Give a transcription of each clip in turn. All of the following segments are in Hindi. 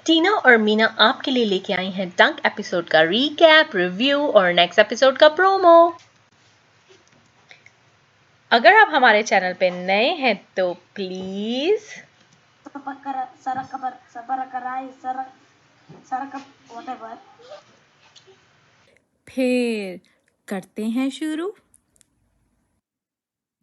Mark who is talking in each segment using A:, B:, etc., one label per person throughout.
A: टीना और मीना आपके लिए लेके आई हैं डंक एपिसोड का रीकैप, रिव्यू और नेक्स्ट एपिसोड का प्रोमो। अगर आप हमारे चैनल पे नए हैं तो प्लीज
B: फिर करते हैं शुरू।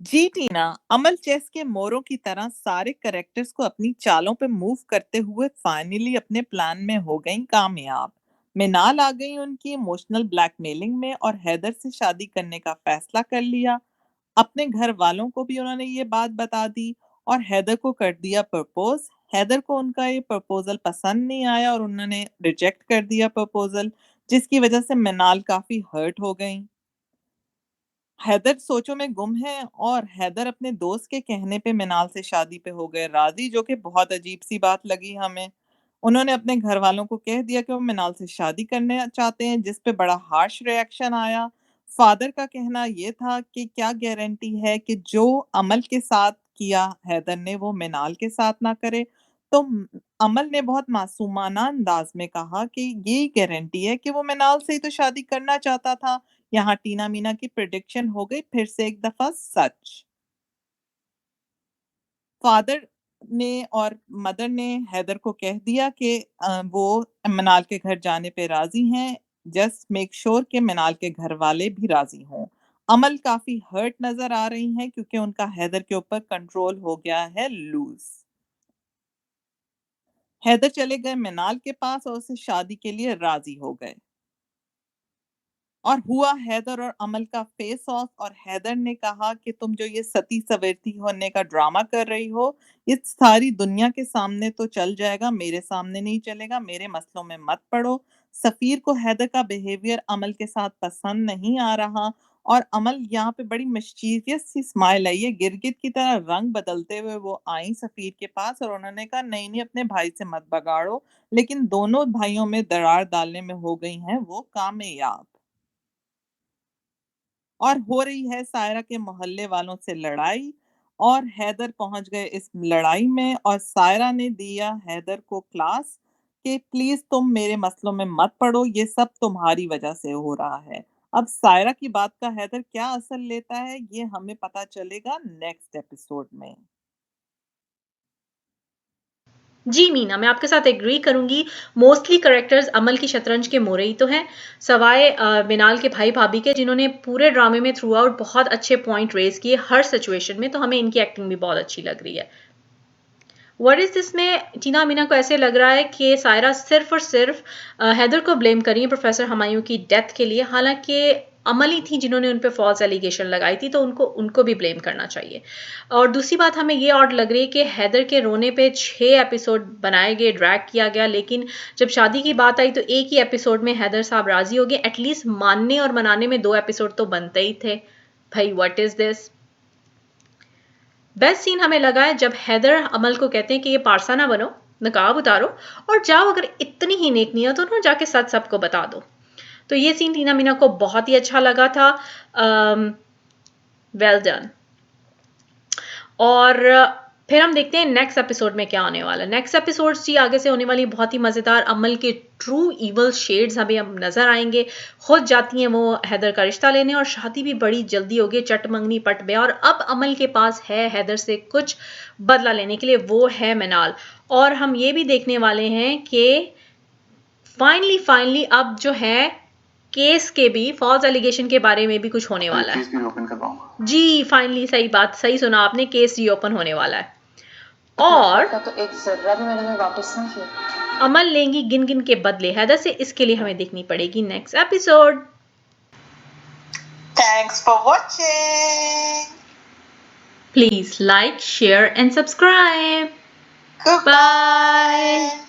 C: जी टीना, अमल चेस के मोरों की तरह सारे कैरेक्टर्स को अपनी चालों पे मूव करते हुए फाइनली अपने प्लान में हो गई कामयाब। मिनाल आ गई उनकी इमोशनल ब्लैकमेलिंग में और हैदर से शादी करने का फैसला कर लिया। अपने घर वालों को भी उन्होंने ये बात बता दी और हैदर को कर दिया प्रपोज। हैदर को उनका ये प्रपोजल पसंद नहीं आया और उन्होंने रिजेक्ट कर दिया प्रपोजल, जिसकी वजह से मिनाल काफी हर्ट हो गई। हैदर सोचों में गुम है और हैदर अपने दोस्त के कहने पे मिनाल से शादी पे हो गए राजी, जो कि बहुत अजीब सी बात लगी हमें। उन्होंने अपने घर वालों को कह दिया कि वो मिनाल से शादी करने चाहते हैं, जिस पे बड़ा हार्श रिएक्शन आया। फादर का कहना ये था कि क्या गारंटी है कि जो अमल के साथ किया हैदर ने वो मिनाल के साथ ना करे। तो अमल ने बहुत मासूमाना अंदाज में कहा कि ये गारंटी है कि वो मिनाल से ही तो शादी करना चाहता था। यहाँ टीना मीना की प्रिडिक्शन हो गई फिर से एक दफा सच। फादर ने और मदर ने हैदर को कह दिया कि वो मिनाल के घर जाने पे राजी हैं। जस्ट मेक श्योर कि मिनाल के घर वाले भी राजी हों। अमल काफी हर्ट नजर आ रही हैं क्योंकि उनका हैदर के ऊपर कंट्रोल हो गया है लूज। हैदर चले गए मिनाल के पास और उससे शादी के लिए राजी हो गए और हुआ हैदर और अमल का फेस ऑफ। और हैदर ने कहा कि तुम जो ये सती सवेरती होने का ड्रामा कर रही हो, ये सारी दुनिया के सामने तो चल जाएगा, मेरे सामने नहीं चलेगा, मेरे मसलों में मत पड़ो। सफीर को हैदर का बिहेवियर अमल के साथ पसंद नहीं आ रहा और अमल यहाँ पे बड़ी मिस्चीवियस सी स्माइल आई है, गिरगिट की तरह रंग बदलते हुए वो आई सफीर के पास और उन्होंने कहा नहीं नहीं अपने भाई से मत बगाड़ो। लेकिन दोनों भाइयों में दरार डालने में हो गई हैं वो कामयाब। और हो रही है सायरा के मोहल्ले वालों से लड़ाई और हैदर पहुंच गए इस लड़ाई में और सायरा ने दिया हैदर को क्लास कि प्लीज तुम मेरे मसलों में मत पड़ो, ये सब तुम्हारी वजह से हो रहा है। अब सायरा की बात का हैदर क्या असर लेता है ये हमें पता चलेगा नेक्स्ट एपिसोड में।
A: जी मीना, मैं आपके साथ एग्री करूंगी। मोस्टली करेक्टर्स अमल की शतरंज के मोरे ही तो हैं, सवाए मिनाल के भाई भाभी के, जिन्होंने पूरे ड्रामे में थ्रू आउट बहुत अच्छे पॉइंट रेज किए हर सिचुएशन में। तो हमें इनकी एक्टिंग भी बहुत अच्छी लग रही है। व्हाट इज दिस में टीना मीना को ऐसे लग रहा है कि सायरा सिर्फ और सिर्फ हैदर को ब्लेम करी है प्रोफेसर हुमायूं की डेथ के लिए, हालांकि अमल ही थी जिन्होंने उन पे फॉल्स एलिगेशन लगाई थी, तो उनको भी ब्लेम करना चाहिए। और दूसरी बात हमें ये ऑड लग रही है कि हैदर के रोने पे 6 एपिसोड बनाए गए, ड्रैग किया गया, लेकिन जब शादी की बात आई तो एक ही एपिसोड में हैदर साहब राजी हो गए। एटलीस्ट मानने और मनाने में 2 एपिसोड तो बनते ही थे। भाई what is this. Best scene हमें लगा है जब हैदर अमल को कहते हैं कि ये पारसा ना बनो, नकाब उतारो और जाओ, अगर इतनी ही नेक नियत हो तो जाके सच सबको बता दो। तो ये सीन टीना मीना को बहुत ही अच्छा लगा था। Well done. और फिर हम देखते हैं नेक्स्ट एपिसोड में क्या होने वाला है। नेक्स्ट एपिसोड जी आगे से होने वाली बहुत ही मजेदार। अमल के ट्रू इवल शेड्स हमें अब नजर आएंगे। खुद जाती हैं वो हैदर का रिश्ता लेने और शादी भी बड़ी जल्दी होगी, चट मंगनी पट ब्याह। और अब अमल के पास है हैदर से कुछ बदला लेने के लिए, वो है मिनाल। और हम ये भी देखने वाले हैं कि फाइनली अब जो है केस के भी, फॉल्स एलिगेशन के बारे में भी कुछ होने वाला है।
D: केस भी ओपन करवाऊंगा
A: जी फाइनली, सही बात, सही सुना आपने, केस रीओपन होने वाला है। और
D: तो एक जर्रा भी मैंने वापस नहीं किया।
A: अमल लेंगी गिन गिन के बदले हैदर से, इसके लिए हमें देखनी पड़ेगी next episode.
C: Thanks for watching.
A: Please like, share and subscribe.
C: Goodbye.
A: Bye.